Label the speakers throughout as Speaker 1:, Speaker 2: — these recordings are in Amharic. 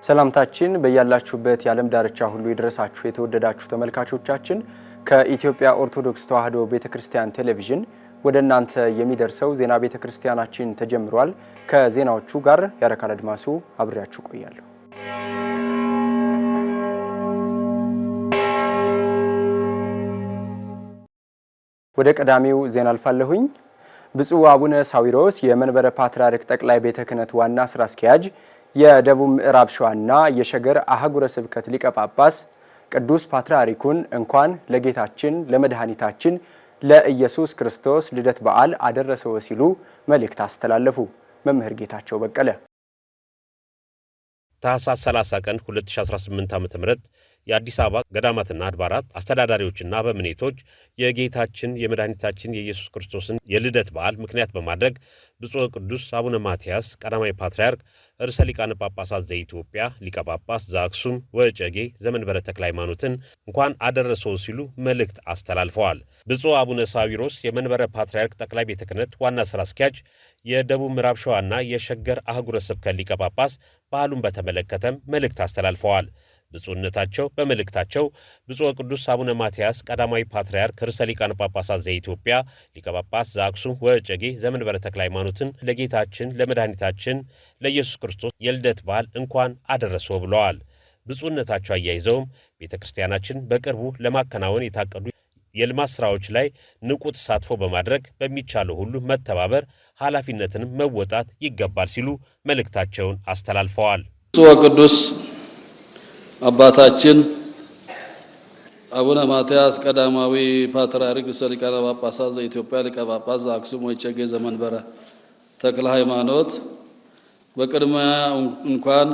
Speaker 1: ሰላምታችን በያላችሁበት የዓለም ዳርቻ ሁሉ ይድረሳችሁ የተወደዳችሁ ተመልካቾቻችን ከኢትዮጵያ ኦርቶዶክስ ተዋሕዶ ቤተክርስቲያን ቴሌቪዥን ወደ እናንተ የሚደርሰው ዜና ቤተክርስቲያናችን ተጀምሯል። ከዜናዎቹ ጋር ያረካል አድማሱ አብሬያችሁ ቆያለሁ። ወደ ቀዳሚው ዜና አልፋለሁኝ። ብፁዕ አቡነ ሳዊሮስ የመንበረ ፓትርያርክ ጠቅላይ ቤተ ክህነት ዋና ስራ አስኪያጅ የደቡብ ምዕራብ ሸዋና የሸገር አህጉረ ስብከት ሊቀ ጳጳስ ቅዱስ ፓትርያርኩን እንኳን ለጌታችን ለመድኃኒታችን ለኢየሱስ ክርስቶስ ልደት በዓል አደረሰው ሲሉ መልእክት አስተላለፉ። መምህር ጌታቸው በቀለ
Speaker 2: ታኅሳስ 30 ቀን 2018 ዓ.ም የአዲስ አበባ ገዳማትና አድባራት አስተዳዳሪዎችና በምኔቶች የጌታችን የመድኃኒታችን የኢየሱስ ክርስቶስን የልደት በዓል ምክንያት በማድረግ ብፁዕ ቅዱስ አቡነ ማትያስ ቀዳማዊ ፓትርያርክ ርዕሰ ሊቃነ ጳጳሳት ዘኢትዮጵያ ሊቀ ጳጳስ ዘአክሱም ወዕጨጌ ዘመንበረ ተክለ ሃይማኖትን እንኳን አደረሰው ሲሉ መልእክት አስተላልፈዋል። ብፁዕ አቡነ ሳዊሮስ የመንበረ ፓትርያርክ ጠቅላይ ቤተ ክህነት ዋና ሥራ አስኪያጅ የደቡብ ምዕራብ ሸዋና የሸገር አህጉረ ስብከት ሊቀ ጳጳስ በዓሉን በተመለከተም መልእክት አስተላልፈዋል። ብፁዕነታቸው በመልእክታቸው ብፁዕ ቅዱስ አቡነ ማትያስ ቀዳማዊ ፓትርያርክ ርዕሰ ሊቃነ ጳጳሳት ዘኢትዮጵያ ሊቀ ጳጳስ ዘአክሱም ወዕጨጌ ዘመንበረ ተክለ ሃይማኖትን ለጌታችን ለመድኃኒታችን ለኢየሱስ ክርስቶስ የልደት በዓል እንኳን አደረሰው ብለዋል። ብፁዕነታቸው አያይዘውም ቤተ ክርስቲያናችን በቅርቡ ለማከናወን የታቀዱ የልማት ሥራዎች ላይ ንቁ ተሳትፎ በማድረግ በሚቻለው ሁሉ መተባበር ኃላፊነትንም መወጣት ይገባል ሲሉ መልእክታቸውን አስተላልፈዋል።
Speaker 3: ብፁዕ ቅዱስ አባታችን አቡነ ማትያስ ቀዳማዊ ፓትርያርክ ርዕሰ ሊቃነ ጳጳሳት ዘኢትዮጵያ ሊቀ ጳጳስ ዘአክሱም ወዕጨጌ ዘመንበረ ተክለ ሃይማኖት በቅድሚያ እንኳን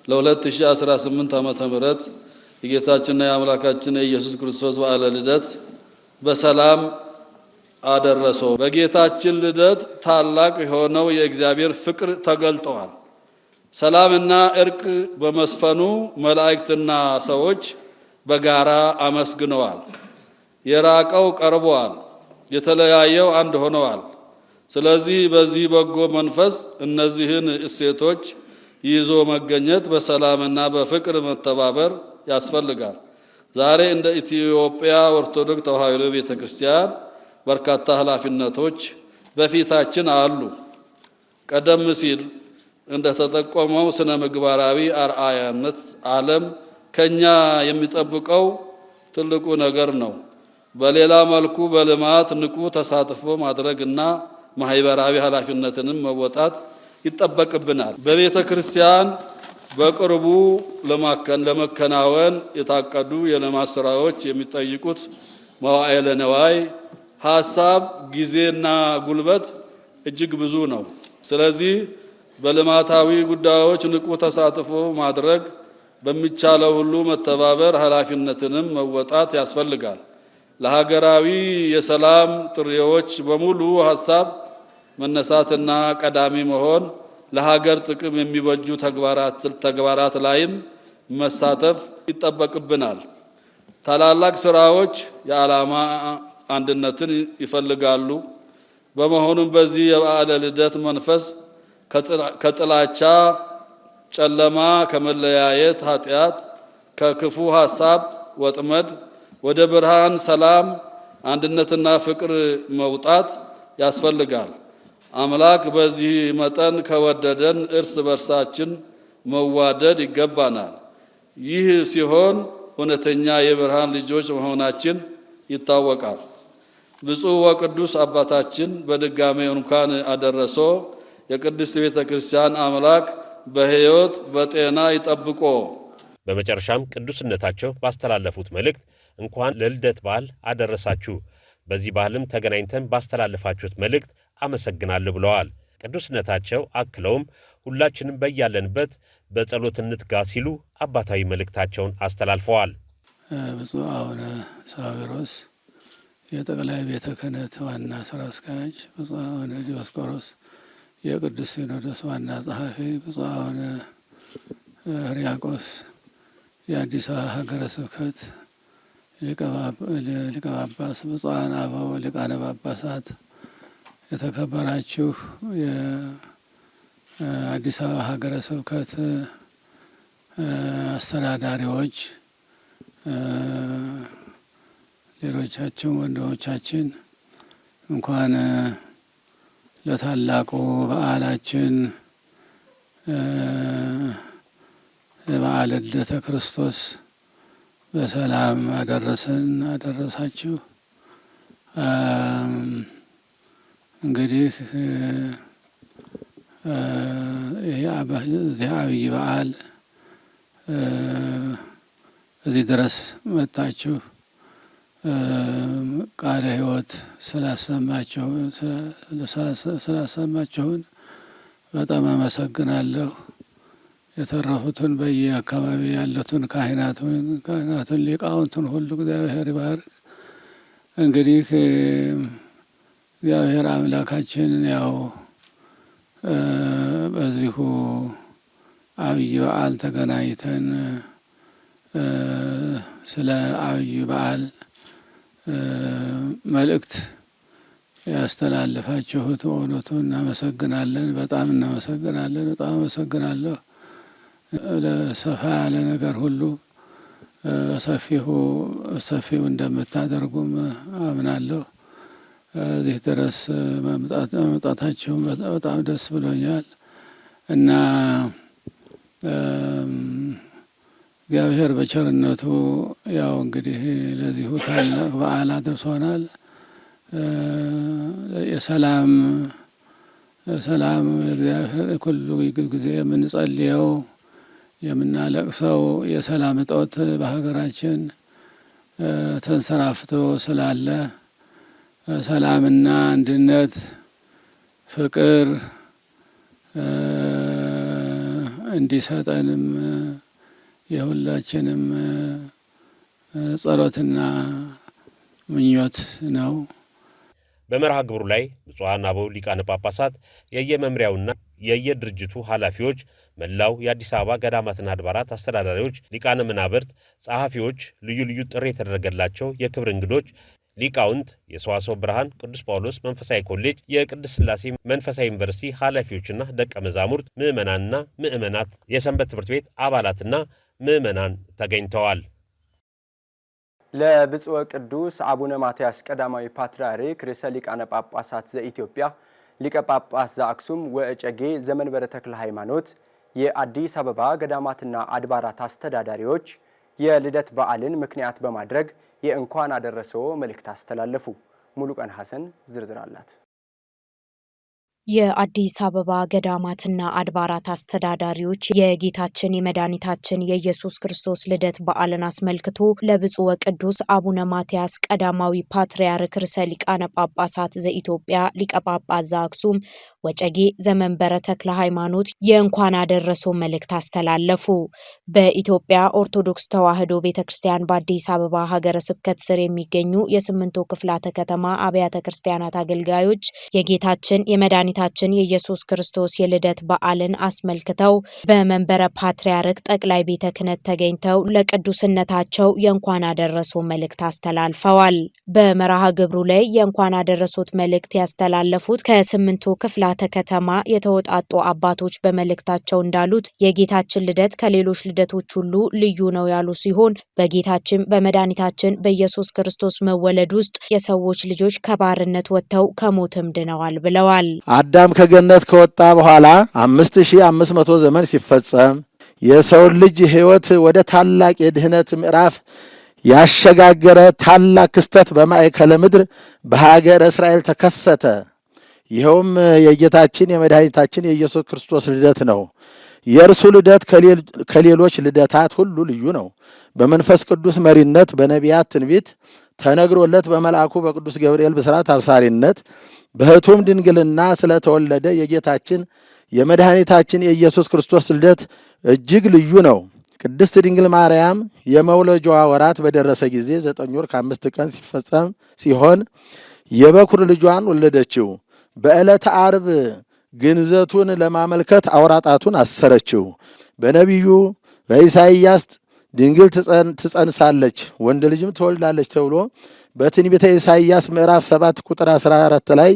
Speaker 3: ለ2018 ዓመተ ምህረት የጌታችንና የአምላካችን የኢየሱስ ክርስቶስ በዓለ ልደት በሰላም አደረሰው። በጌታችን ልደት ታላቅ የሆነው የእግዚአብሔር ፍቅር ተገልጧል። ሰላምና እርቅ በመስፈኑ መላእክትና ሰዎች በጋራ አመስግነዋል። የራቀው ቀርቧል፣ የተለያየው አንድ ሆነዋል። ስለዚህ በዚህ በጎ መንፈስ እነዚህን እሴቶች ይዞ መገኘት በሰላምና በፍቅር መተባበር ያስፈልጋል። ዛሬ እንደ ኢትዮጵያ ኦርቶዶክስ ተዋሕዶ ቤተክርስቲያን በርካታ ኃላፊነቶች በፊታችን አሉ። ቀደም ሲል እንደተጠቆመው ስነ ምግባራዊ አርአያነት ዓለም ከኛ የሚጠብቀው ትልቁ ነገር ነው። በሌላ መልኩ በልማት ንቁ ተሳትፎ ማድረግና ማህበራዊ ኃላፊነትንም መወጣት ይጠበቅብናል። በቤተ ክርስቲያን በቅርቡ ለመከናወን የታቀዱ የልማት ስራዎች የሚጠይቁት መዋዕለ ንዋይ፣ ሐሳብ፣ ጊዜና ጉልበት እጅግ ብዙ ነው። ስለዚህ በልማታዊ ጉዳዮች ንቁ ተሳትፎ ማድረግ በሚቻለው ሁሉ መተባበር ኃላፊነትንም መወጣት ያስፈልጋል። ለሀገራዊ የሰላም ጥሪዎች በሙሉ ሐሳብ መነሳትና ቀዳሚ መሆን፣ ለሀገር ጥቅም የሚበጁ ተግባራት ላይም መሳተፍ ይጠበቅብናል። ታላላቅ ስራዎች የዓላማ አንድነትን ይፈልጋሉ። በመሆኑም በዚህ የበዓለ ልደት መንፈስ ከጥላቻ ጨለማ፣ ከመለያየት ኃጢአት፣ ከክፉ ሐሳብ ወጥመድ ወደ ብርሃን ሰላም፣ አንድነትና ፍቅር መውጣት ያስፈልጋል። አምላክ በዚህ መጠን ከወደደን እርስ በርሳችን መዋደድ ይገባናል። ይህ ሲሆን እውነተኛ የብርሃን ልጆች መሆናችን ይታወቃል። ብፁዕ ወቅዱስ አባታችን በድጋሜ እንኳን አደረሶ። የቅድስት ቤተ ክርስቲያን አምላክ በሕይወት በጤና ይጠብቆ።
Speaker 2: በመጨረሻም ቅዱስነታቸው ባስተላለፉት መልእክት እንኳን ለልደት በዓል አደረሳችሁ፣ በዚህ በዓልም ተገናኝተን ባስተላለፋችሁት መልእክት አመሰግናለሁ ብለዋል። ቅዱስነታቸው አክለውም ሁላችንም በያለንበት በጸሎት እንትጋ ሲሉ አባታዊ መልእክታቸውን አስተላልፈዋል።
Speaker 4: ብፁዕ አቡነ ሳዊሮስ የጠቅላይ ቤተ ክህነት ዋና ስራ አስኪያጅ፣ ብፁዕ አቡነ ዲዮስቆሮስ የቅዱስ ሲኖዶስ ዋና ጸሐፊ፣ ብፁዕ አቡነ ሕርያቆስ የአዲስ አበባ ሀገረ ስብከት ሊቀ ጳጳስ፣ ብፁዓን አበው ሊቃነ ጳጳሳት፣ የተከበራችሁ የአዲስ አበባ ሀገረ ስብከት አስተዳዳሪዎች፣ ሌሎቻችን ወንድሞቻችን እንኳን ለታላቁ በዓላችን ለበዓለ ልደተ ክርስቶስ በሰላም አደረሰን አደረሳችሁ። እንግዲህ ይህ አብይ በዓል እዚህ ድረስ መጣችሁ ቃለ ሕይወት ስላሰማችሁን በጣም አመሰግናለሁ። የተረፉትን በየአካባቢ ያሉትን ካህናቱን ሊቃውንቱን ሁሉ እግዚአብሔር ይባርክ። እንግዲህ እግዚአብሔር አምላካችን ያው በዚሁ አብይ በዓል ተገናኝተን ስለ አብይ በዓል መልእክት ያስተላልፋችሁት በእውነቱ እናመሰግናለን። በጣም እናመሰግናለን። በጣም አመሰግናለሁ። ለሰፋ ያለ ነገር ሁሉ ሰፊው እንደምታደርጉም አምናለሁ። እዚህ ድረስ መምጣታችሁ በጣም ደስ ብሎኛል እና እግዚአብሔር በቸርነቱ ያው እንግዲህ ለዚሁ ታላቅ በዓል አድርሶናል። የሰላም እግዚአብሔር ሁሉ ጊዜ የምንጸልየው የምናለቅሰው የሰላም እጦት በሀገራችን ተንሰራፍቶ ስላለ ሰላምና አንድነት፣ ፍቅር እንዲሰጠንም የሁላችንም ጸሎትና ምኞት ነው።
Speaker 2: በመርሃ ግብሩ ላይ ብፁዓን አበው ሊቃነ ጳጳሳት፣ የየመምሪያውና የየድርጅቱ ኃላፊዎች፣ መላው የአዲስ አበባ ገዳማትና አድባራት አስተዳዳሪዎች፣ ሊቃነ መናብርት፣ ጸሐፊዎች፣ ልዩ ልዩ ጥሪ የተደረገላቸው የክብር እንግዶች፣ ሊቃውንት፣ የሰዋስወ ብርሃን ቅዱስ ጳውሎስ መንፈሳዊ ኮሌጅ፣ የቅድስት ሥላሴ መንፈሳዊ ዩኒቨርሲቲ ኃላፊዎችና ደቀ መዛሙርት፣ ምዕመናንና ምዕመናት፣ የሰንበት ትምህርት ቤት አባላትና ምዕመናን ተገኝተዋል።
Speaker 1: ለብፁዕ ቅዱስ አቡነ ማትያስ ቀዳማዊ ፓትርያርክ ርዕሰ ሊቃነ ጳጳሳት ዘኢትዮጵያ ሊቀ ጳጳስ ዘአክሱም ወእጨጌ ዘመንበረ ተክለ ሃይማኖት የአዲስ አበባ ገዳማትና አድባራት አስተዳዳሪዎች የልደት በዓልን ምክንያት በማድረግ የእንኳን አደረሰው መልእክት አስተላለፉ። ሙሉቀን ሐሰን ዝርዝር አላት።
Speaker 5: የአዲስ አበባ ገዳማትና አድባራት አስተዳዳሪዎች የጌታችን የመድኃኒታችን የኢየሱስ ክርስቶስ ልደት በዓልን አስመልክቶ ለብፁዕ ወቅዱስ አቡነ ማትያስ ቀዳማዊ ፓትርያርክ ርዕሰ ሊቃነ ጳጳሳት ዘኢትዮጵያ ሊቀ ጳጳስ ዘአክሱም ወጨጌ ዘመንበረ ተክለ ሃይማኖት የእንኳን አደረሰው መልእክት አስተላለፉ። በኢትዮጵያ ኦርቶዶክስ ተዋሕዶ ቤተክርስቲያን በአዲስ አበባ ሀገረ ስብከት ስር የሚገኙ የስምንቱ ክፍላተ ከተማ አብያተ ክርስቲያናት አገልጋዮች የጌታችን የመድኃኒታችን የኢየሱስ ክርስቶስ የልደት በዓልን አስመልክተው በመንበረ ፓትርያርክ ጠቅላይ ቤተ ክህነት ተገኝተው ለቅዱስነታቸው የእንኳን አደረሰው መልእክት አስተላልፈዋል። በመርሃ ግብሩ ላይ የእንኳን አደረሶት መልእክት ያስተላለፉት ከስምንቱ ክፍላተ ከተማ የተወጣጡ አባቶች በመልእክታቸው እንዳሉት የጌታችን ልደት ከሌሎች ልደቶች ሁሉ ልዩ ነው ያሉ ሲሆን በጌታችን በመድኃኒታችን በኢየሱስ ክርስቶስ መወለድ ውስጥ የሰዎች ልጆች ከባርነት ወጥተው ከሞትም ድነዋል ብለዋል።
Speaker 6: አዳም ከገነት ከወጣ በኋላ 5500 ዘመን ሲፈጸም የሰውን ልጅ ሕይወት ወደ ታላቅ የድህነት ምዕራፍ ያሸጋገረ ታላቅ ክስተት በማዕከለ ምድር በሀገረ እስራኤል ተከሰተ። ይኸውም የጌታችን የመድኃኒታችን የኢየሱስ ክርስቶስ ልደት ነው። የእርሱ ልደት ከሌሎች ልደታት ሁሉ ልዩ ነው። በመንፈስ ቅዱስ መሪነት በነቢያት ትንቢት ተነግሮለት በመልአኩ በቅዱስ ገብርኤል ብስራት አብሳሪነት በሕቱም ድንግልና ስለተወለደ የጌታችን የመድኃኒታችን የኢየሱስ ክርስቶስ ልደት እጅግ ልዩ ነው። ቅድስት ድንግል ማርያም የመውለጃዋ ወራት በደረሰ ጊዜ 9 ወር ከ5 ቀን ሲፈጸም ሲሆን የበኩር ልጇን ወለደችው። በዕለተ ዓርብ ግንዘቱን ለማመልከት አውራጣቱን አሰረችው። በነቢዩ በኢሳይያስ ድንግል ትጸንሳለች ወንድ ልጅም ትወልዳለች ተብሎ በትንቢተ ኢሳይያስ ምዕራፍ 7 ቁጥር 14 ላይ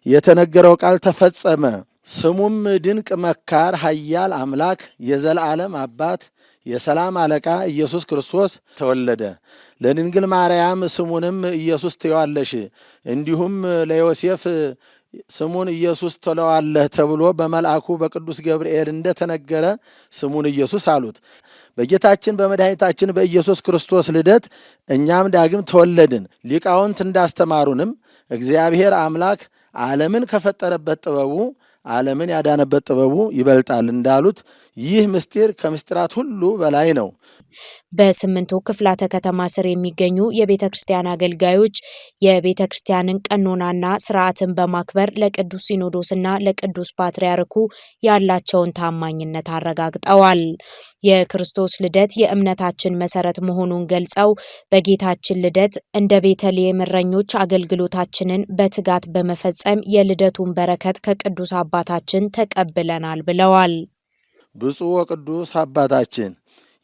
Speaker 6: የተነገረው ቃል ተፈጸመ። ስሙም ድንቅ መካር፣ ኃያል አምላክ፣ የዘላለም አባት፣ የሰላም አለቃ ኢየሱስ ክርስቶስ ተወለደ። ለድንግል ማርያም ስሙንም ኢየሱስ ትዪዋለሽ፣ እንዲሁም ለዮሴፍ ስሙን ኢየሱስ ትለዋለህ ተብሎ በመልአኩ በቅዱስ ገብርኤል እንደተነገረ ስሙን ኢየሱስ አሉት። በጌታችን በመድኃኒታችን በኢየሱስ ክርስቶስ ልደት እኛም ዳግም ተወለድን። ሊቃውንት እንዳስተማሩንም እግዚአብሔር አምላክ ዓለምን ከፈጠረበት ጥበቡ ዓለምን ያዳነበት ጥበቡ ይበልጣል እንዳሉት ይህ ምስጢር ከምስጢራት ሁሉ በላይ ነው።
Speaker 5: በስምንቱ ክፍላተ ከተማ ስር የሚገኙ የቤተ ክርስቲያን አገልጋዮች የቤተ ክርስቲያንን ቀኖናና ስርዓትን በማክበር ለቅዱስ ሲኖዶስና ለቅዱስ ፓትርያርኩ ያላቸውን ታማኝነት አረጋግጠዋል። የክርስቶስ ልደት የእምነታችን መሰረት መሆኑን ገልጸው በጌታችን ልደት እንደ ቤተልሔም እረኞች አገልግሎታችንን በትጋት በመፈጸም የልደቱን በረከት ከቅዱስ አባታችን ተቀብለናል ብለዋል።
Speaker 6: ብፁዕ ወቅዱስ አባታችን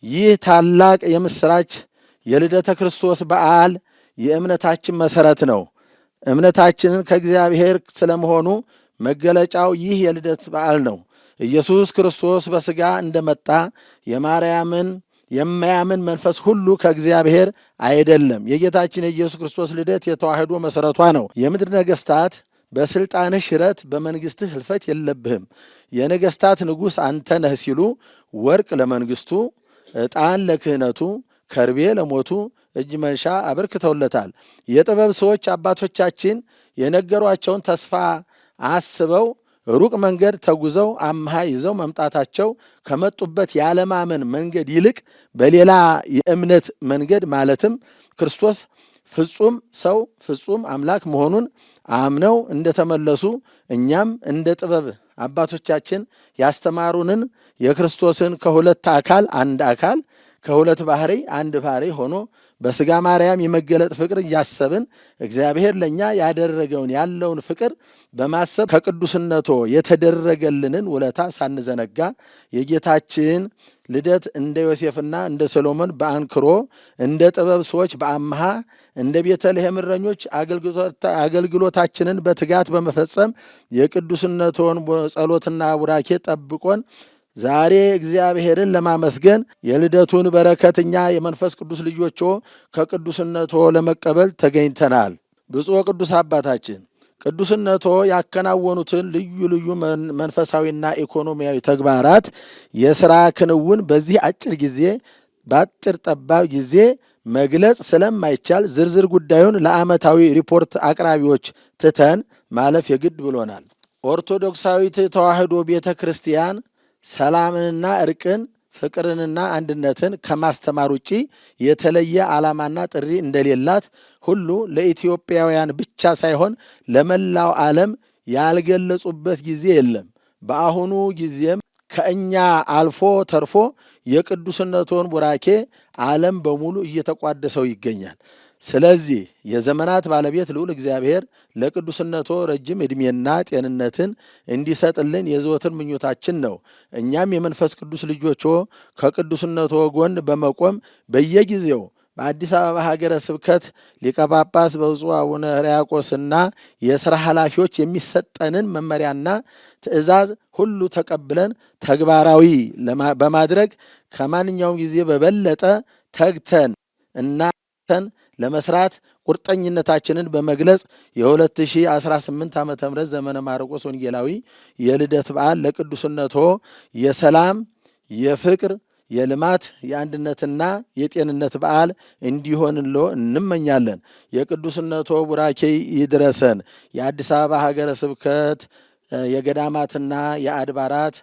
Speaker 6: ይህ ታላቅ የምስራች የልደተ ክርስቶስ በዓል የእምነታችን መሰረት ነው። እምነታችንን ከእግዚአብሔር ስለመሆኑ መገለጫው ይህ የልደት በዓል ነው። ኢየሱስ ክርስቶስ በሥጋ እንደመጣ የማርያምን የማያምን መንፈስ ሁሉ ከእግዚአብሔር አይደለም። የጌታችን የኢየሱስ ክርስቶስ ልደት የተዋህዶ መሰረቷ ነው። የምድር ነገሥታት በስልጣንህ ሽረት በመንግስትህ ህልፈት የለብህም፣ የነገስታት ንጉሥ አንተ ነህ ሲሉ ወርቅ ለመንግስቱ፣ ዕጣን ለክህነቱ፣ ከርቤ ለሞቱ እጅ መንሻ አበርክተውለታል። የጥበብ ሰዎች አባቶቻችን የነገሯቸውን ተስፋ አስበው ሩቅ መንገድ ተጉዘው አምሃ ይዘው መምጣታቸው ከመጡበት ያለማመን መንገድ ይልቅ በሌላ የእምነት መንገድ ማለትም ክርስቶስ ፍጹም ሰው ፍጹም አምላክ መሆኑን አምነው እንደተመለሱ እኛም እንደ ጥበብ አባቶቻችን ያስተማሩንን የክርስቶስን ከሁለት አካል አንድ አካል ከሁለት ባህሪ አንድ ባህሪ ሆኖ በሥጋ ማርያም የመገለጥ ፍቅር እያሰብን እግዚአብሔር ለእኛ ያደረገውን ያለውን ፍቅር በማሰብ ከቅዱስነቶ የተደረገልንን ውለታ ሳንዘነጋ የጌታችን ልደት እንደ ዮሴፍና እንደ ሰሎሞን በአንክሮ እንደ ጥበብ ሰዎች በአምሃ እንደ ቤተልሔም እረኞች አገልግሎታችንን በትጋት በመፈጸም የቅዱስነቶን ጸሎትና ቡራኬ ጠብቆን ዛሬ እግዚአብሔርን ለማመስገን የልደቱን በረከትኛ የመንፈስ ቅዱስ ልጆች ከቅዱስነቶ ለመቀበል ተገኝተናል። ብፁዕ ቅዱስ አባታችን ቅዱስነቶ ያከናወኑትን ልዩ ልዩ መንፈሳዊና ኢኮኖሚያዊ ተግባራት የሥራ ክንውን በዚህ አጭር ጊዜ በአጭር ጠባብ ጊዜ መግለጽ ስለማይቻል ዝርዝር ጉዳዩን ለዓመታዊ ሪፖርት አቅራቢዎች ትተን ማለፍ የግድ ብሎናል። ኦርቶዶክሳዊት ተዋሕዶ ቤተ ክርስቲያን ሰላምንና እርቅን ፍቅርንና አንድነትን ከማስተማር ውጪ የተለየ ዓላማና ጥሪ እንደሌላት ሁሉ ለኢትዮጵያውያን ብቻ ሳይሆን ለመላው ዓለም ያልገለጹበት ጊዜ የለም። በአሁኑ ጊዜም ከእኛ አልፎ ተርፎ የቅዱስነቶን ቡራኬ ዓለም በሙሉ እየተቋደሰው ይገኛል። ስለዚህ የዘመናት ባለቤት ልዑል እግዚአብሔር ለቅዱስነቶ ረጅም ዕድሜና ጤንነትን እንዲሰጥልን የዘወትር ምኞታችን ነው። እኛም የመንፈስ ቅዱስ ልጆች ከቅዱስነቶ ጎን በመቆም በየጊዜው በአዲስ አበባ ሀገረ ስብከት ሊቀ ጳጳስ በብፁዕ አቡነ ሕርያቆስና የሥራ ኃላፊዎች የሚሰጠንን መመሪያና ትእዛዝ ሁሉ ተቀብለን ተግባራዊ በማድረግ ከማንኛውም ጊዜ በበለጠ ተግተን እና ለመስራት ቁርጠኝነታችንን በመግለጽ የ2018 ዓ.ም ዘመነ ማርቆስ ወንጌላዊ የልደት በዓል ለቅዱስነቶ የሰላም፣ የፍቅር፣ የልማት፣ የአንድነትና የጤንነት በዓል እንዲሆንሎ እንመኛለን። የቅዱስነቶ ቡራኬ ይድረሰን። የአዲስ አበባ ሀገረ ስብከት የገዳማትና የአድባራት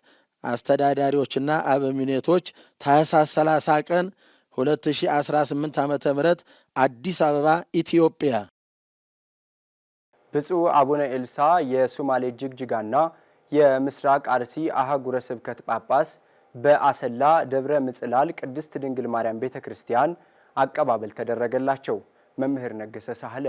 Speaker 6: አስተዳዳሪዎችና አበምኔቶች ታኅሳስ 30 ቀን 2018 ዓ.ም አዲስ አበባ ኢትዮጵያ።
Speaker 1: ብፁዕ አቡነ ኤልሳ የሶማሌ ጅግጅጋና የምስራቅ አርሲ አህጉረ ስብከት ጳጳስ በአሰላ ደብረ ምጽላል ቅድስት ድንግል ማርያም ቤተክርስቲያን አቀባበል ተደረገላቸው። መምህር ነገሰ ሳህለ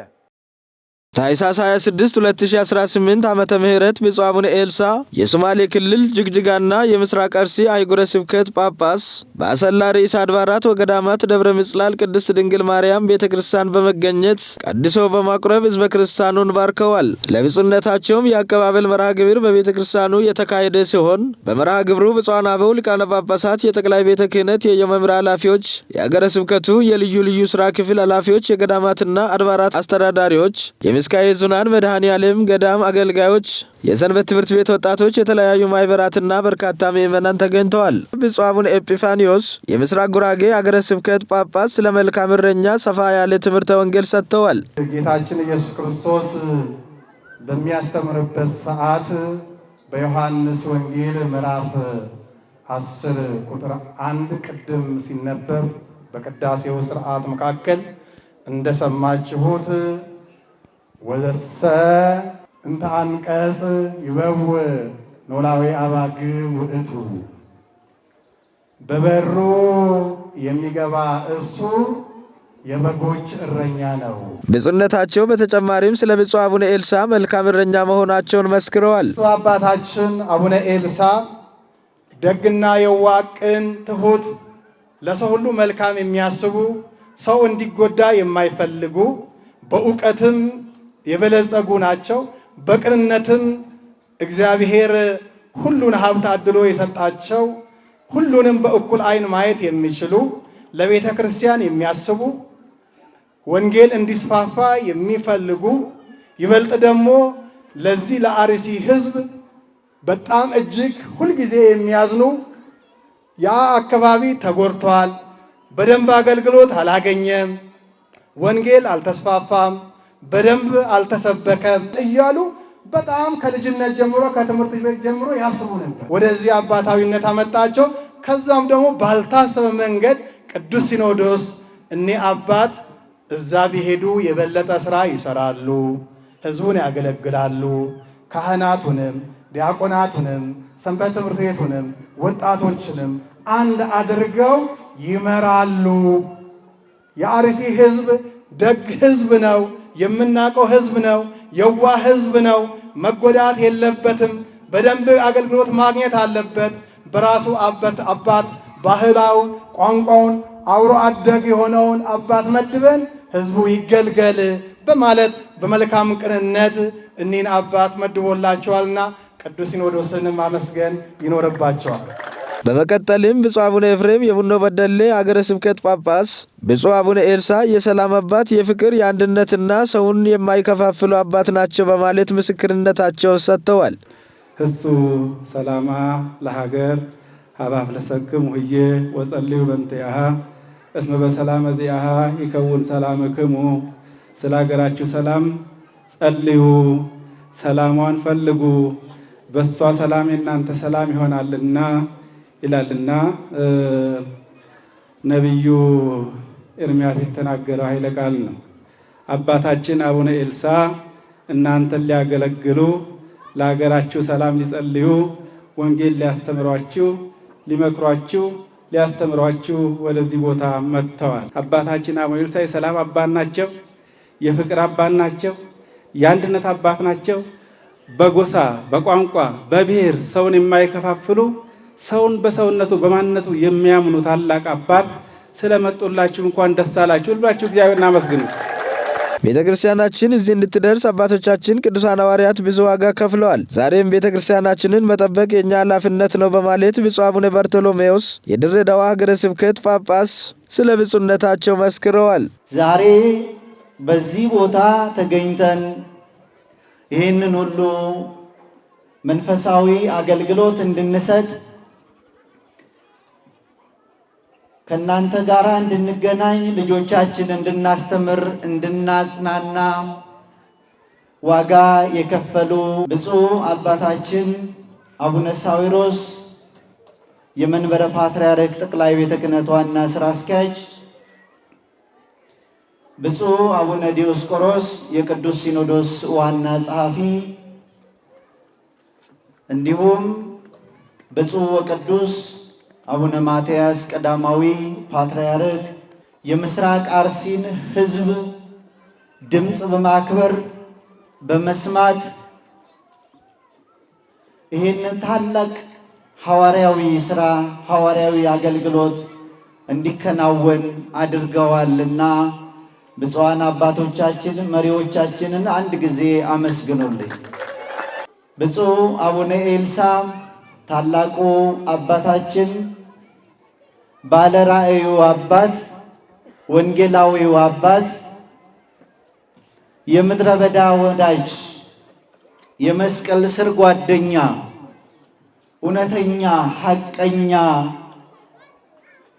Speaker 7: ታኅሳስ 26 2018 ዓመተ ምህረት ብፁዕ አቡነ ኤልሳ የሶማሌ ክልል ጅግጅጋና የምስራቅ አርሲ አህጉረ ስብከት ጳጳስ በአሰላ ርዕሰ አድባራት ወገዳማት ደብረ ምጽላል ቅድስት ድንግል ማርያም ቤተክርስቲያን በመገኘት ቀድሰው በማቁረብ ሕዝበ ክርስቲያኑን ባርከዋል። ለብፁዕነታቸውም የአቀባበል መርሃ ግብር በቤተክርስቲያኑ የተካሄደ ሲሆን በመርሃ ግብሩ ብፁዓን አበው ሊቃነ ጳጳሳት፣ የጠቅላይ ቤተ ክህነት የየመምሪያ ኃላፊዎች፣ የአገረ ስብከቱ የልዩ ልዩ ስራ ክፍል ኃላፊዎች፣ የገዳማትና አድባራት አስተዳዳሪዎች፣ የምስካየ ኅዙናን መድኃኔዓለም ገዳም አገልጋዮች፣ የሰንበት ትምህርት ቤት ወጣቶች፣ የተለያዩ ማህበራትና በርካታ ምዕመናን ተገኝተዋል። ብፁዕ አቡነ ኤጲፋኒዮስ የምስራቅ ጉራጌ አገረ ስብከት ጳጳስ ስለ መልካም እረኛ ሰፋ ያለ ትምህርተ ወንጌል ሰጥተዋል።
Speaker 8: ጌታችን ኢየሱስ ክርስቶስ በሚያስተምርበት ሰዓት በዮሐንስ ወንጌል ምዕራፍ 10 ቁጥር 1 ቅድም ሲነበብ በቅዳሴው ስርዓት መካከል እንደሰማችሁት ወዘሰ እንተ አንቀጽ ይበው ኖላዊ አባግ ውእቱ፣ በበሩ የሚገባ እሱ የበጎች እረኛ ነው።
Speaker 7: ብፁዕነታቸው በተጨማሪም ስለ ብፁዕ አቡነ ኤልሳ መልካም እረኛ መሆናቸውን መስክረዋል።
Speaker 8: ብፁዕ አባታችን አቡነ ኤልሳ ደግና የዋቅን ትሁት፣ ለሰው ሁሉ መልካም የሚያስቡ፣ ሰው እንዲጎዳ የማይፈልጉ፣ በእውቀትም የበለጸጉ ናቸው። በቅንነትም እግዚአብሔር ሁሉን ሀብት አድሎ የሰጣቸው፣ ሁሉንም በእኩል ዓይን ማየት የሚችሉ፣ ለቤተ ክርስቲያን የሚያስቡ፣ ወንጌል እንዲስፋፋ የሚፈልጉ፣ ይበልጥ ደግሞ ለዚህ ለአርሲ ሕዝብ በጣም እጅግ ሁልጊዜ የሚያዝኑ፣ ያ አካባቢ ተጎድቷል፣ በደንብ አገልግሎት አላገኘም፣ ወንጌል አልተስፋፋም፣ በደንብ አልተሰበከም እያሉ በጣም ከልጅነት ጀምሮ ከትምህርት ቤት ጀምሮ ያስቡ ነበር። ወደዚህ አባታዊነት አመጣቸው። ከዛም ደግሞ ባልታሰበ መንገድ ቅዱስ ሲኖዶስ እኒህ አባት እዛ ቢሄዱ የበለጠ ስራ ይሰራሉ፣ ህዝቡን ያገለግላሉ፣ ካህናቱንም ዲያቆናቱንም ሰንበት ትምህርት ቤቱንም ወጣቶችንም አንድ አድርገው ይመራሉ። የአርሲ ህዝብ ደግ ህዝብ ነው፣ የምናውቀው ህዝብ ነው፣ የዋህ ህዝብ ነው። መጎዳት የለበትም። በደንብ አገልግሎት ማግኘት አለበት። በራሱ አባት ባህላውን ቋንቋውን አብሮ አደግ የሆነውን አባት መድበን ህዝቡ ይገልገል በማለት በመልካም ቅንነት እኒህን አባት መድቦላቸዋልና ቅዱስ ሲኖዶስን ማመስገን ይኖርባቸዋል።
Speaker 7: በመቀጠልም ብፁዕ አቡነ ኤፍሬም የቡኖ በደሌ አገረ ስብከት ጳጳስ ብፁዕ አቡነ ኤልሳ የሰላም አባት፣ የፍቅር የአንድነትና ሰውን የማይከፋፍሉ አባት ናቸው በማለት ምስክርነታቸውን ሰጥተዋል።
Speaker 9: እሱ ሰላማ ለሀገር ሀባፍ ለሰክም ሁዬ ወጸልዩ በእንቲአሃ እስመ በሰላም ዚአሃ ይከውን ሰላምክሙ። ስለ ሀገራችሁ ሰላም ጸልዩ፣ ሰላሟን ፈልጉ፣ በሷ ሰላም የእናንተ ሰላም ይሆናልና ይላልና ነቢዩ ኤርምያስ የተናገረው ኃይለ ቃል ነው። አባታችን አቡነ ኤልሳ እናንተን ሊያገለግሉ ለሀገራችሁ ሰላም ሊጸልዩ ወንጌል ሊያስተምሯችሁ ሊመክሯችሁ ሊያስተምሯችሁ ወደዚህ ቦታ መጥተዋል። አባታችን አቡነ ኤልሳ የሰላም አባት ናቸው፣ የፍቅር አባት ናቸው፣ የአንድነት አባት ናቸው። በጎሳ በቋንቋ በብሔር ሰውን የማይከፋፍሉ ሰውን በሰውነቱ በማንነቱ የሚያምኑ ታላቅ አባት ስለመጡላችሁ እንኳን ደስ አላችሁ ብላችሁ እግዚአብሔርን አመስግኑ።
Speaker 7: ቤተ ክርስቲያናችን እዚህ እንድትደርስ አባቶቻችን ቅዱሳን ሐዋርያት ብዙ ዋጋ ከፍለዋል። ዛሬም ቤተ ክርስቲያናችንን መጠበቅ የኛ ኃላፊነት ነው በማለት ብፁዕ አቡነ በርቶሎሜዎስ የድሬዳዋ ሀገረ ስብከት ጳጳስ ስለ ብፁዕነታቸው መስክረዋል።
Speaker 10: ዛሬ በዚህ ቦታ ተገኝተን ይህንን ሁሉ መንፈሳዊ አገልግሎት እንድንሰጥ ከእናንተ ጋር እንድንገናኝ ልጆቻችን እንድናስተምር እንድናጽናና ዋጋ የከፈሉ ብፁዕ አባታችን አቡነ ሳዊሮስ የመንበረ ፓትርያርክ ጠቅላይ ቤተ ክህነት ዋና ስራ አስኪያጅ፣ ብፁዕ አቡነ ዲዮስቆሮስ የቅዱስ ሲኖዶስ ዋና ጸሐፊ፣ እንዲሁም ብፁዕ ወቅዱስ አቡነ ማትያስ ቀዳማዊ ፓትርያርክ የምስራቅ አርሲን ሕዝብ ድምፅ በማክበር በመስማት ይህንን ታላቅ ሐዋርያዊ ሥራ ሐዋርያዊ አገልግሎት እንዲከናወን አድርገዋልና ብፁዓን አባቶቻችን መሪዎቻችንን አንድ ጊዜ አመስግኑልኝ። ብፁዕ አቡነ ኤልሳ ታላቁ አባታችን፣ ባለራእዩ አባት፣ ወንጌላዊው አባት፣ የምድረ በዳ ወዳጅ፣ የመስቀል ስር ጓደኛ፣ እውነተኛ ሐቀኛ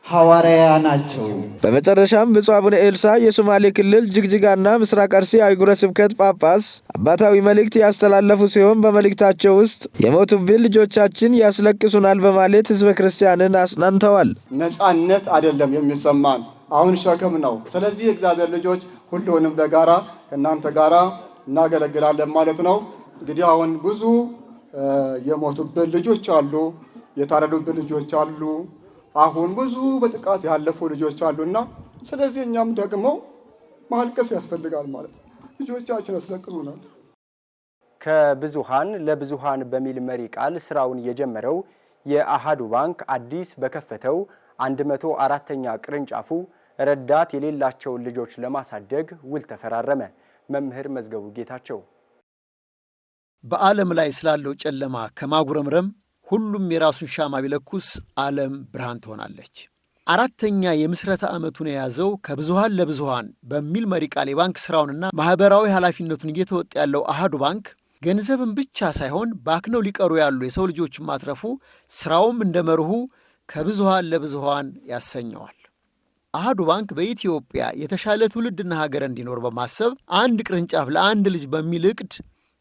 Speaker 10: ሐዋርያ ናቸው።
Speaker 7: በመጨረሻም ብፁዕ አቡነ ኤልሳ የሶማሌ ክልል ጅግጅጋና ምስራቅ አርሲ አህጉረ ስብከት ጳጳስ አባታዊ መልእክት ያስተላለፉ ሲሆን በመልእክታቸው ውስጥ የሞቱብን ልጆቻችን ያስለቅሱናል በማለት ሕዝበ ክርስቲያንን አጽናንተዋል።
Speaker 8: ነፃነት አይደለም የሚሰማን፣ አሁን ሸክም ነው። ስለዚህ የእግዚአብሔር ልጆች ሁሉንም በጋራ ከእናንተ ጋራ እናገለግላለን ማለት ነው። እንግዲህ አሁን ብዙ የሞቱብን ልጆች አሉ፣ የታረዱብን ልጆች አሉ፣ አሁን ብዙ በጥቃት ያለፉ ልጆች አሉና ስለዚህ እኛም ደግሞ ማልቀስ ያስፈልጋል ማለት ነው። ልጆቻችን ያስለቅሱናል።
Speaker 1: ከብዙሃን ለብዙሃን በሚል መሪ ቃል ስራውን የጀመረው የአሃዱ ባንክ አዲስ በከፈተው 104ኛ ቅርንጫፉ ረዳት የሌላቸውን ልጆች ለማሳደግ ውል ተፈራረመ። መምህር መዝገቡ ጌታቸው
Speaker 11: በዓለም ላይ ስላለው ጨለማ ከማጉረምረም ሁሉም የራሱን ሻማ ቢለኩስ ዓለም ብርሃን ትሆናለች። አራተኛ የምስረታ ዓመቱን የያዘው ከብዙሃን ለብዙሃን በሚል መሪ ቃል የባንክ ስራውንና ማህበራዊ ኃላፊነቱን እየተወጣ ያለው አሃዱ ባንክ ገንዘብን ብቻ ሳይሆን ባክነው ሊቀሩ ያሉ የሰው ልጆችን ማትረፉ ስራውም እንደ መርሁ ከብዙሃን ለብዙሃን ያሰኘዋል። አሃዱ ባንክ በኢትዮጵያ የተሻለ ትውልድና ሀገር እንዲኖር በማሰብ አንድ ቅርንጫፍ ለአንድ ልጅ በሚል እቅድ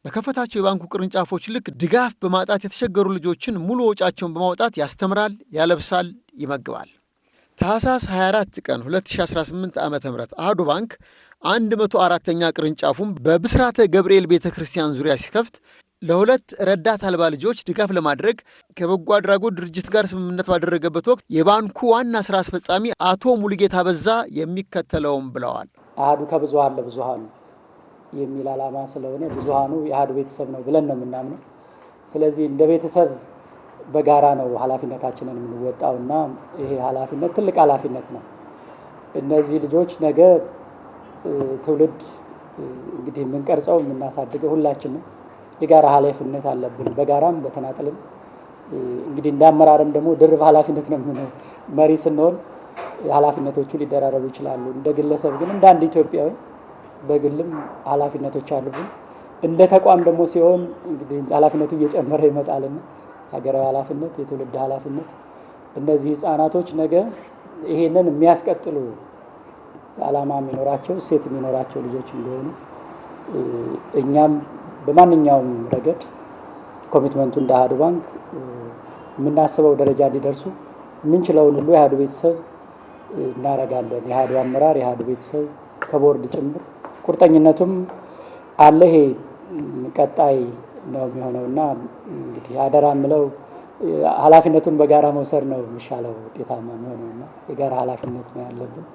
Speaker 11: በከፈታቸው የባንኩ ቅርንጫፎች ልክ ድጋፍ በማጣት የተቸገሩ ልጆችን ሙሉ ወጫቸውን በማውጣት ያስተምራል፣ ያለብሳል፣ ይመግባል። ታህሳስ 24 ቀን 2018 ዓ.ም አሃዱ ባንክ 104ኛ ቅርንጫፉን በብስራተ ገብርኤል ቤተ ክርስቲያን ዙሪያ ሲከፍት ለሁለት ረዳት አልባ ልጆች ድጋፍ ለማድረግ ከበጎ አድራጎት ድርጅት ጋር ስምምነት ባደረገበት ወቅት የባንኩ ዋና ስራ አስፈጻሚ አቶ ሙሉጌታ በዛ የሚከተለውም ብለዋል።
Speaker 12: አሃዱ ከብዙሃን ለብዙሃን የሚል ዓላማ ስለሆነ ብዙሃኑ የአሃዱ ቤተሰብ ነው ብለን ነው የምናምነው። ስለዚህ እንደ ቤተሰብ በጋራ ነው ኃላፊነታችንን የምንወጣውና ይሄ ኃላፊነት ትልቅ ኃላፊነት ነው። እነዚህ ልጆች ነገ ትውልድ እንግዲህ የምንቀርጸው የምናሳድገው ሁላችንም የጋራ ኃላፊነት አለብን። በጋራም በተናጠልም እንግዲህ እንዳመራርም ደግሞ ድርብ ኃላፊነት ነው የምንሆነው። መሪ ስንሆን ኃላፊነቶቹ ሊደራረቡ ይችላሉ። እንደ ግለሰብ ግን እንደ አንድ ኢትዮጵያዊ በግልም ኃላፊነቶች አሉብን። እንደ ተቋም ደግሞ ሲሆን እንግዲህ ኃላፊነቱ እየጨመረ ይመጣልና ሀገራዊ ኃላፊነት፣ የትውልድ ኃላፊነት እነዚህ ህፃናቶች ነገ ይሄንን የሚያስቀጥሉ ዓላማ የሚኖራቸው እሴት የሚኖራቸው ልጆች እንደሆኑ እኛም በማንኛውም ረገድ ኮሚትመንቱ እንደ አሃዱ ባንክ የምናስበው ደረጃ እንዲደርሱ የምንችለውን ሁሉ የአሃዱ ቤተሰብ እናደርጋለን። የአሃዱ አመራር፣ የአሃዱ ቤተሰብ ከቦርድ ጭምር ቁርጠኝነቱም አለ። ይሄ ቀጣይ ነው የሚሆነውና እንግዲህ አደራ ምለው ኃላፊነቱን በጋራ መውሰድ ነው የሚሻለው ውጤታማ የሚሆነውና የጋራ ኃላፊነት ነው ያለብን።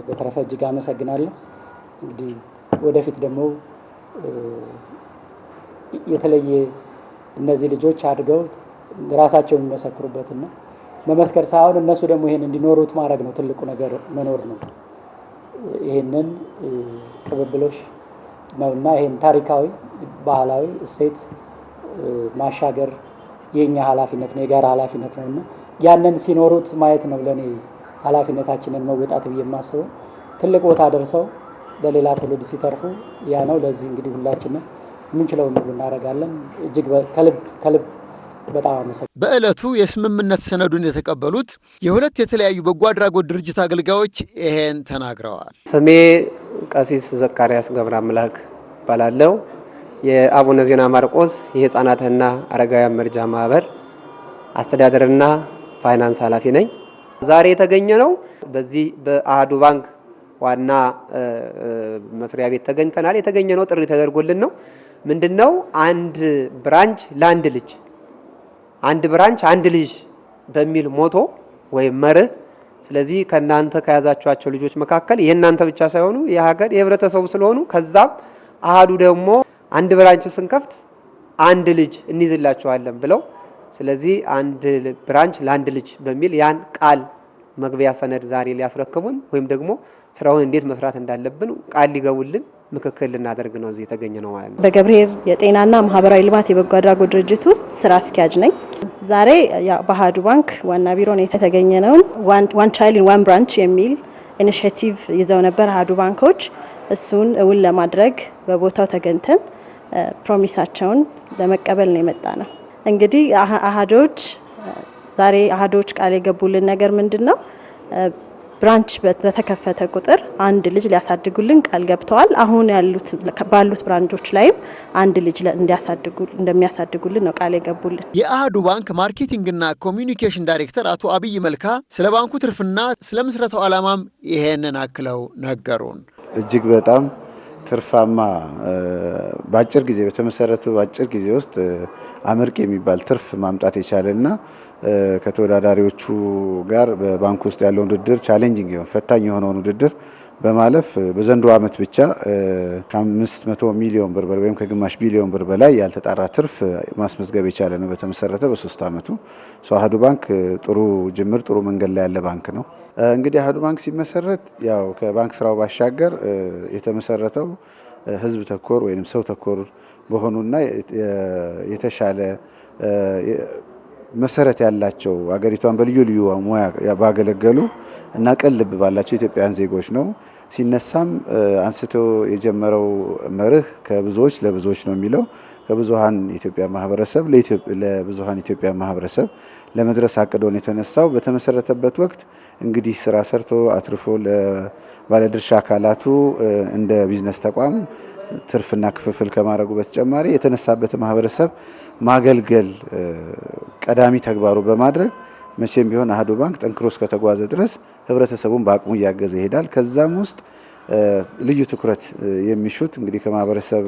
Speaker 12: በተረፈ እጅግ አመሰግናለሁ። እንግዲህ ወደፊት ደግሞ የተለየ እነዚህ ልጆች አድገው ራሳቸውን የሚመሰክሩበትና መመስከር ሳይሆን እነሱ ደግሞ ይሄን እንዲኖሩት ማድረግ ነው ትልቁ ነገር፣ መኖር ነው። ይሄንን ቅብብሎሽ ነውና ይሄን ታሪካዊ ባህላዊ እሴት ማሻገር የኛ ኃላፊነት ነው፣ የጋራ ኃላፊነት ነውና ያንን ሲኖሩት ማየት ነው ለኔ ኃላፊነታችንን መወጣት ብዬ የማስበው። ትልቅ ቦታ ደርሰው ለሌላ ትውልድ ሲተርፉ ያ ነው። ለዚህ እንግዲህ ሁላችንም የምንችለውን ሁሉ እናደርጋለን። እጅግ ከልብ በጣም አመሰግናለሁ።
Speaker 11: በዕለቱ የስምምነት ሰነዱን የተቀበሉት የሁለት የተለያዩ በጎ አድራጎት ድርጅት አገልጋዮች ይሄን ተናግረዋል።
Speaker 13: ስሜ ቀሲስ ዘካርያስ ገብረ አምላክ እባላለሁ። የአቡነ ዜና ማርቆስ የህፃናትና አረጋውያን መርጃ ማህበር አስተዳደርና ፋይናንስ ኃላፊ ነኝ። ዛሬ የተገኘ ነው በዚህ በአሃዱ ባንክ ዋና መስሪያ ቤት ተገኝተናል። የተገኘ ነው ጥሪ ተደርጎልን ነው። ምንድነው አንድ ብራንች ለአንድ ልጅ፣ አንድ ብራንች አንድ ልጅ በሚል ሞቶ ወይም መርህ። ስለዚህ ከናንተ ከያዛችኋቸው ልጆች መካከል የናንተ ብቻ ሳይሆኑ የሀገር የህብረተሰቡ ስለሆኑ ከዛም አሃዱ ደግሞ አንድ ብራንች ስንከፍት አንድ ልጅ እንይዝላችኋለን ብለው ስለዚህ አንድ ብራንች ለአንድ ልጅ በሚል ያን ቃል መግቢያ ሰነድ ዛሬ ሊያስረክቡን ወይም ደግሞ ስራውን እንዴት መስራት እንዳለብን ቃል ሊገቡልን ምክክል ልናደርግ ነው እዚህ የተገኘ ነው ማለት ነው።
Speaker 14: በገብርኄር የጤናና ማህበራዊ ልማት የበጎ አድራጎት ድርጅት ውስጥ ስራ አስኪያጅ ነኝ። ዛሬ በአሃዱ ባንክ ዋና ቢሮ ነው የተገኘ ነው። ዋን ቻይልድ ኢን ዋን ብራንች የሚል ኢኒሺዬቲቭ ይዘው ነበር አሃዱ ባንኮች። እሱን እውን ለማድረግ በቦታው ተገኝተን ፕሮሚሳቸውን ለመቀበል ነው የመጣ ነው። እንግዲህ አሃዶች ዛሬ አሃዶች ቃል የገቡልን ነገር ምንድነው? ብራንች በተከፈተ ቁጥር አንድ ልጅ ሊያሳድጉልን ቃል ገብተዋል። አሁን ባሉት ብራንቾች ላይም አንድ ልጅ እንደሚያሳድጉልን ነው ቃል የገቡልን።
Speaker 11: የአሃዱ ባንክ ማርኬቲንግና ኮሚዩኒኬሽን ዳይሬክተር አቶ አብይ መልካ ስለ ባንኩ ትርፍና ስለ ምስረታው ዓላማም ይሄንን አክለው ነገሩን።
Speaker 15: እጅግ በጣም ትርፋማ በአጭር ጊዜ በተመሰረተ በአጭር ጊዜ ውስጥ አመርቂ የሚባል ትርፍ ማምጣት የቻለና ከተወዳዳሪዎቹ ጋር በባንክ ውስጥ ያለውን ውድድር ቻሌንጂንግ ፈታኝ የሆነውን ውድድር በማለፍ በዘንድሮ ዓመት ብቻ ከ500 ሚሊዮን ብር ወይም ከግማሽ ቢሊዮን ብር በላይ ያልተጣራ ትርፍ ማስመዝገብ የቻለ ነው በተመሰረተ በ3 ዓመቱ። አሃዱ ባንክ ጥሩ ጅምር ጥሩ መንገድ ላይ ያለ ባንክ ነው። እንግዲህ አሃዱ ባንክ ሲመሰረት ያው ከባንክ ስራው ባሻገር የተመሰረተው ህዝብ ተኮር ወይም ሰው ተኮር በሆኑና የተሻለ መሰረት ያላቸው አገሪቷን በልዩ ልዩ ሙያ ባገለገሉ እና ቅን ልብ ባላቸው ኢትዮጵያውያን ዜጎች ነው። ሲነሳም አንስቶ የጀመረው መርህ ከብዙዎች ለብዙዎች ነው የሚለው ከብዙሃን ኢትዮጵያ ማህበረሰብ ለብዙሃን ኢትዮጵያ ማህበረሰብ ለመድረስ አቅዶ ነው የተነሳው። በተመሰረተበት ወቅት እንግዲህ ስራ ሰርቶ አትርፎ ለባለድርሻ አካላቱ እንደ ቢዝነስ ተቋም ትርፍና ክፍፍል ከማድረጉ በተጨማሪ የተነሳበት ማህበረሰብ ማገልገል ቀዳሚ ተግባሩ በማድረግ መቼም ቢሆን አሃዱ ባንክ ጠንክሮ እስከተጓዘ ድረስ ህብረተሰቡን በአቅሙ እያገዘ ይሄዳል። ከዛም ውስጥ ልዩ ትኩረት የሚሹት እንግዲህ ከማህበረሰብ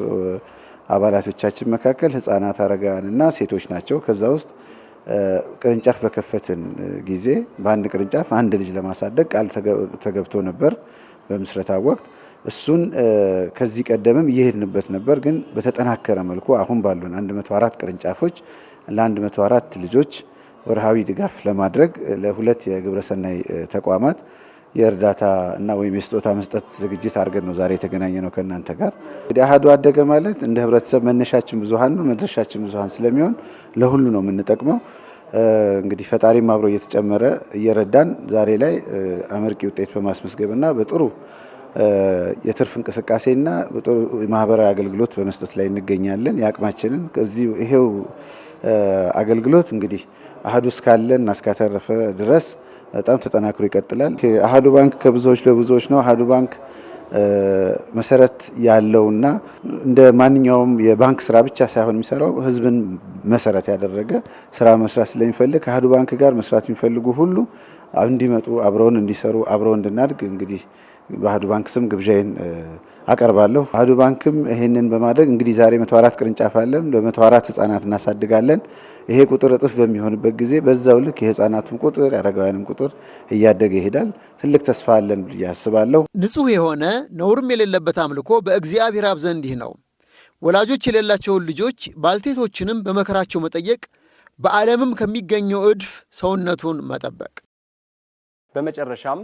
Speaker 15: አባላቶቻችን መካከል ህፃናት፣ አረጋውያንና ሴቶች ናቸው። ከዛ ውስጥ ቅርንጫፍ በከፈትን ጊዜ በአንድ ቅርንጫፍ አንድ ልጅ ለማሳደግ ቃል ተገብቶ ነበር በምስረታ ወቅት። እሱን ከዚህ ቀደምም እየሄድንበት ነበር፣ ግን በተጠናከረ መልኩ አሁን ባሉን 104 ቅርንጫፎች ለ104 ልጆች ወርሃዊ ድጋፍ ለማድረግ ለሁለት የግብረሰናይ ተቋማት የእርዳታ እና ወይም የስጦታ መስጠት ዝግጅት አድርገን ነው ዛሬ የተገናኘ ነው ከእናንተ ጋር። እንግዲህ አሃዱ አደገ ማለት እንደ ህብረተሰብ መነሻችን ብዙሃን ነው፣ መድረሻችን ብዙሃን ስለሚሆን ለሁሉ ነው የምንጠቅመው። እንግዲህ ፈጣሪም አብሮ እየተጨመረ እየረዳን ዛሬ ላይ አመርቂ ውጤት በማስመዝገብና በጥሩ የትርፍ እንቅስቃሴና በጥሩ ማህበራዊ አገልግሎት በመስጠት ላይ እንገኛለን። የአቅማችንን ከዚህ ይሄው አገልግሎት እንግዲህ አሃዱ እስካለን እስካተረፈ ድረስ በጣም ተጠናክሮ ይቀጥላል። አሃዱ ባንክ ከብዙዎች ለብዙዎች ነው። አሃዱ ባንክ መሰረት ያለውና እንደ ማንኛውም የባንክ ስራ ብቻ ሳይሆን የሚሰራው ህዝብን መሰረት ያደረገ ስራ መስራት ስለሚፈልግ ከአሃዱ ባንክ ጋር መስራት የሚፈልጉ ሁሉ እንዲመጡ አብረውን እንዲሰሩ አብረውን እንድናድግ እንግዲህ በአሃዱ ባንክ ስም ግብዣዬን አቀርባለሁ። አሃዱ ባንክም ይሄንን በማድረግ እንግዲህ ዛሬ 104 ቅርንጫፍ አለን። ለ104 ህፃናት እናሳድጋለን። ይሄ ቁጥር እጥፍ በሚሆንበት ጊዜ በዛው ልክ የህፃናቱም ቁጥር የአረጋውያንም ቁጥር እያደገ ይሄዳል። ትልቅ ተስፋ አለን ብዬ አስባለሁ።
Speaker 11: ንጹህ የሆነ ነውርም የሌለበት አምልኮ በእግዚአብሔር አብ ዘንድ ይህ ነው። ወላጆች የሌላቸውን ልጆች ባልቴቶችንም በመከራቸው መጠየቅ፣ በዓለምም ከሚገኘው እድፍ ሰውነቱን መጠበቅ።
Speaker 1: በመጨረሻም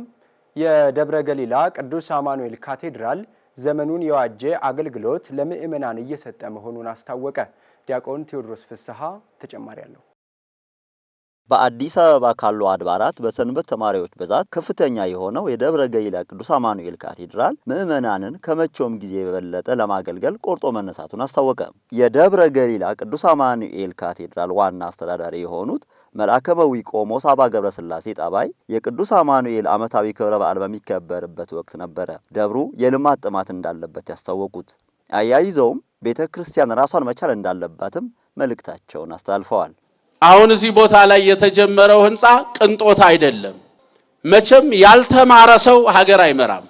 Speaker 1: የደብረ ገሊላ ቅዱስ አማኑኤል ካቴድራል ዘመኑን የዋጀ አገልግሎት ለምእመናን እየሰጠ መሆኑን አስታወቀ። ዲያቆን ቴዎድሮስ ፍስሐ ተጨማሪ አለው።
Speaker 16: በአዲስ አበባ ካሉ አድባራት በሰንበት ተማሪዎች ብዛት ከፍተኛ የሆነው የደብረ ገሊላ ቅዱስ አማኑኤል ካቴድራል ምእመናንን ከመቼውም ጊዜ የበለጠ ለማገልገል ቆርጦ መነሳቱን አስታወቀ። የደብረ ገሊላ ቅዱስ አማኑኤል ካቴድራል ዋና አስተዳዳሪ የሆኑት መልአከ-መዊ ቆሞስ አባ ገብረስላሴ ጠባይ የቅዱስ አማኑኤል ዓመታዊ ክብረ በዓል በሚከበርበት ወቅት ነበረ ደብሩ የልማት ጥማት እንዳለበት ያስታወቁት። አያይዘውም ቤተ ክርስቲያን ራሷን መቻል እንዳለባትም መልእክታቸውን አስተላልፈዋል።
Speaker 17: አሁን እዚህ ቦታ ላይ የተጀመረው ህንፃ ቅንጦት አይደለም። መቼም ያልተማረ ሰው ሀገር አይመራም።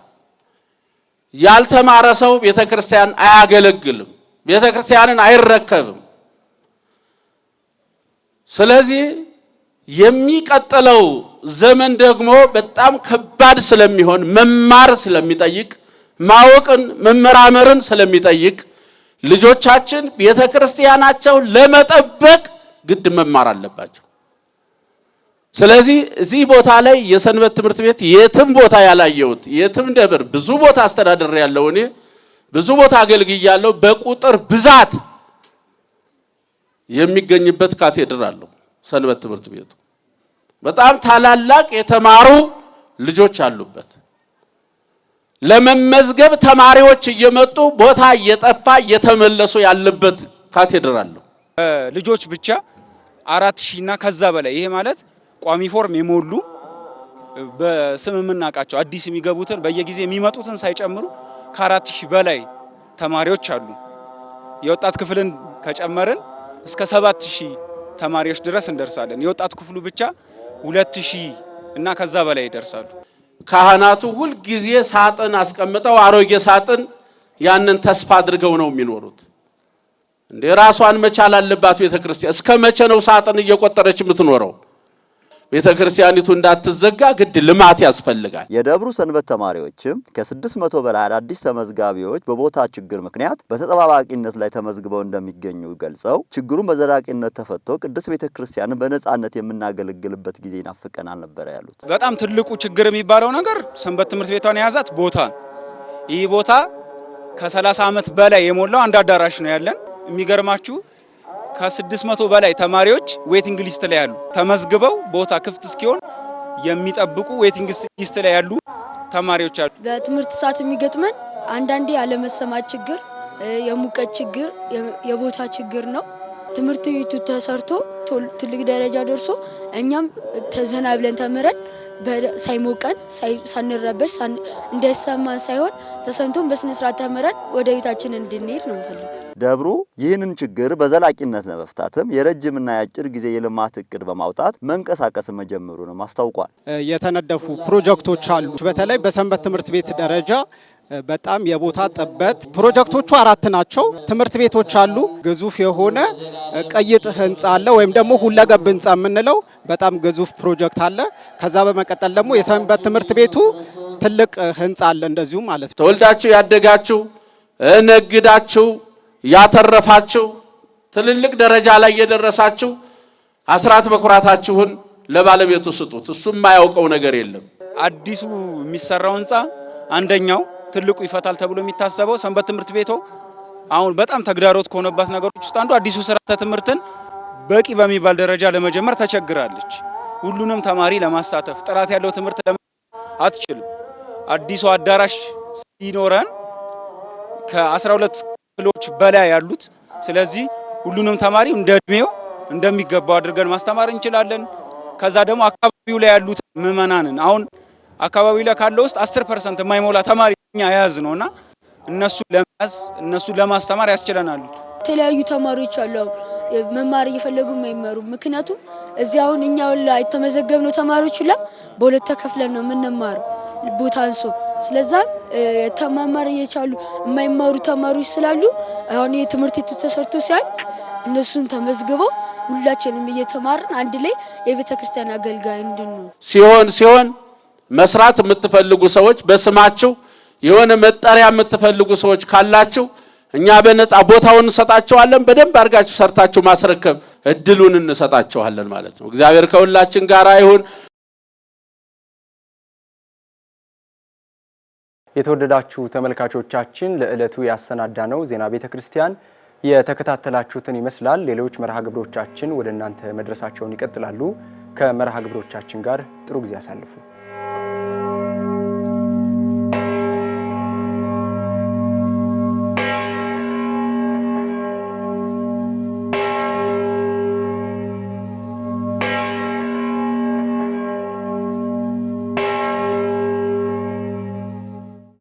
Speaker 17: ያልተማረ ሰው ቤተክርስቲያን አያገለግልም፣ ቤተክርስቲያንን አይረከብም። ስለዚህ የሚቀጥለው ዘመን ደግሞ በጣም ከባድ ስለሚሆን መማር ስለሚጠይቅ ማወቅን መመራመርን ስለሚጠይቅ ልጆቻችን ቤተክርስቲያናቸው ለመጠበቅ ግድ መማር አለባቸው። ስለዚህ እዚህ ቦታ ላይ የሰንበት ትምህርት ቤት የትም ቦታ ያላየሁት የትም ደብር ብዙ ቦታ አስተዳደር ያለው እኔ ብዙ ቦታ አገልግያለሁ በቁጥር ብዛት የሚገኝበት ካቴድራል ነው ሰንበት ትምህርት ቤቱ። በጣም ታላላቅ የተማሩ ልጆች አሉበት። ለመመዝገብ ተማሪዎች እየመጡ ቦታ እየጠፋ እየተመለሱ ያለበት ካቴድራል ነው።
Speaker 18: ልጆች ብቻ 4000 እና ከዛ በላይ ይሄ ማለት ቋሚ ፎርም የሞሉ በስም የምናውቃቸው አዲስ የሚገቡትን በየጊዜ የሚመጡትን ሳይጨምሩ ከ4000 በላይ ተማሪዎች አሉ። የወጣት ክፍልን ከጨመርን እስከ 7000 ተማሪዎች ድረስ እንደርሳለን። የወጣት ክፍሉ ብቻ 2000 እና ከዛ በላይ ይደርሳሉ።
Speaker 17: ካህናቱ ሁል ጊዜ ሳጥን አስቀምጠው አሮጌ ሳጥን ያንን ተስፋ አድርገው ነው የሚኖሩት። እንደ ራሷን መቻል አለባት ቤተክርስቲያን። እስከ መቼ ነው ሳጥን እየቆጠረች የምትኖረው? ቤተክርስቲያኒቱ እንዳትዘጋ ግድ ልማት ያስፈልጋል።
Speaker 16: የደብሩ ሰንበት ተማሪዎችም ከ600 በላይ አዳዲስ ተመዝጋቢዎች በቦታ ችግር ምክንያት በተጠባባቂነት ላይ ተመዝግበው እንደሚገኙ ገልጸው ችግሩን በዘላቂነት ተፈቶ ቅድስት ቤተክርስቲያንን በነጻነት የምናገለግልበት ጊዜ ይናፍቀናል ነበር ያሉት።
Speaker 18: በጣም ትልቁ ችግር የሚባለው ነገር ሰንበት ትምህርት ቤቷን የያዛት ቦታ። ይህ ቦታ ከ30 ዓመት በላይ የሞላው አንድ አዳራሽ ነው ያለን። የሚገርማችሁ ከ600 በላይ ተማሪዎች ዌቲንግ ሊስት ላይ ያሉ ተመዝግበው ቦታ ክፍት እስኪሆን የሚጠብቁ ዌቲንግ ሊስት ላይ ያሉ ተማሪዎች አሉ።
Speaker 19: በትምህርት ሰዓት የሚገጥመን አንዳንዴ ያለመሰማት ችግር፣ የሙቀት ችግር፣ የቦታ ችግር ነው። ትምህርት ቤቱ ተሰርቶ ትልቅ ደረጃ ደርሶ እኛም ተዘና ብለን ተምረን ሳይሞቀን ሳንረበሽ እንደሰማን ሳይሆን ተሰምቶን በስነ ስርዓት ተምረን ወደ ቤታችን እንድንሄድ ነው የምፈልገው።
Speaker 16: ደብሩ ይህንን ችግር በዘላቂነት ለመፍታትም የረጅምና የአጭር ጊዜ የልማት እቅድ በማውጣት መንቀሳቀስ መጀመሩንም አስታውቋል።
Speaker 20: የተነደፉ ፕሮጀክቶች አሉ። በተለይ በሰንበት ትምህርት ቤት ደረጃ በጣም የቦታ ጥበት ፕሮጀክቶቹ 4 ናቸው። ትምህርት ቤቶች አሉ። ግዙፍ የሆነ ቀይጥ ህንጻ አለ፣ ወይም ደግሞ ሁለገብ ህንጻ የምንለው በጣም ግዙፍ ፕሮጀክት አለ። ከዛ በመቀጠል ደግሞ የሰንበት ትምህርት ቤቱ ትልቅ ህንጻ አለ እንደዚሁ ማለት ነው።
Speaker 17: ተወልዳችሁ ያደጋችሁ ነግዳችሁ ያተረፋችሁ ትልልቅ ደረጃ ላይ የደረሳችሁ አስራት በኩራታችሁን ለባለቤቱ ስጡት። እሱም የማያውቀው ነገር የለም።
Speaker 18: አዲሱ የሚሰራው ህንጻ አንደኛው ትልቁ ይፈታል ተብሎ የሚታሰበው ሰንበት ትምህርት ቤቱ አሁን በጣም ተግዳሮት ከሆነባት ነገሮች ውስጥ አንዱ አዲሱ ስርዓተ ትምህርትን በቂ በሚባል ደረጃ ለመጀመር ተቸግራለች። ሁሉንም ተማሪ ለማሳተፍ ጥራት ያለው ትምህርት አትችልም። አዲሱ አዳራሽ ሲኖረን ከ12 ክፍሎች በላይ ያሉት፣ ስለዚህ ሁሉንም ተማሪ እንደ እድሜው እንደሚገባው አድርገን ማስተማር እንችላለን። ከዛ ደግሞ አካባቢው ላይ ያሉት ምዕመናንን አሁን አካባቢው ላይ ካለው ውስጥ 10% የማይሞላ ተማሪ እኛ ያዝ ነውና እነሱ ለማስተማር ያስችለናል።
Speaker 19: የተለያዩ ተማሪዎች አሉ መማር እየፈለጉ የማይማሩ። ምክንያቱም እዚህ አሁን እኛ ላይ የተመዘገብነው ተማሪዎች ላይ በሁለት ተከፍለን ነው የምንማረው ቦታ አንሶ። ስለዚህ ተማማር እየቻሉ የማይማሩ ተማሪዎች ስላሉ አሁን የትምህርት ቤቱ ተሰርቶ ሲያልቅ እነሱም ተመዝግበው ሁላችንም እየተማርን አንድ ላይ የቤተ ክርስቲያን አገልጋይ እንድንሆን
Speaker 17: ሲሆን መስራት የምትፈልጉ ሰዎች በስማችሁ የሆነ መጠሪያ የምትፈልጉ ሰዎች ካላችሁ እኛ በነፃ ቦታውን እንሰጣቸዋለን። በደንብ አድርጋችሁ ሰርታችሁ ማስረከብ እድሉን እንሰጣቸዋለን ማለት ነው። እግዚአብሔር ከሁላችን ጋር ይሁን።
Speaker 1: የተወደዳችሁ ተመልካቾቻችን ለዕለቱ ያሰናዳነው ዜና ቤተ ክርስቲያን የተከታተላችሁትን ይመስላል። ሌሎች መርሃ ግብሮቻችን ወደ እናንተ መድረሳቸውን ይቀጥላሉ። ከመርሃ ግብሮቻችን ጋር ጥሩ ጊዜ አሳልፉ።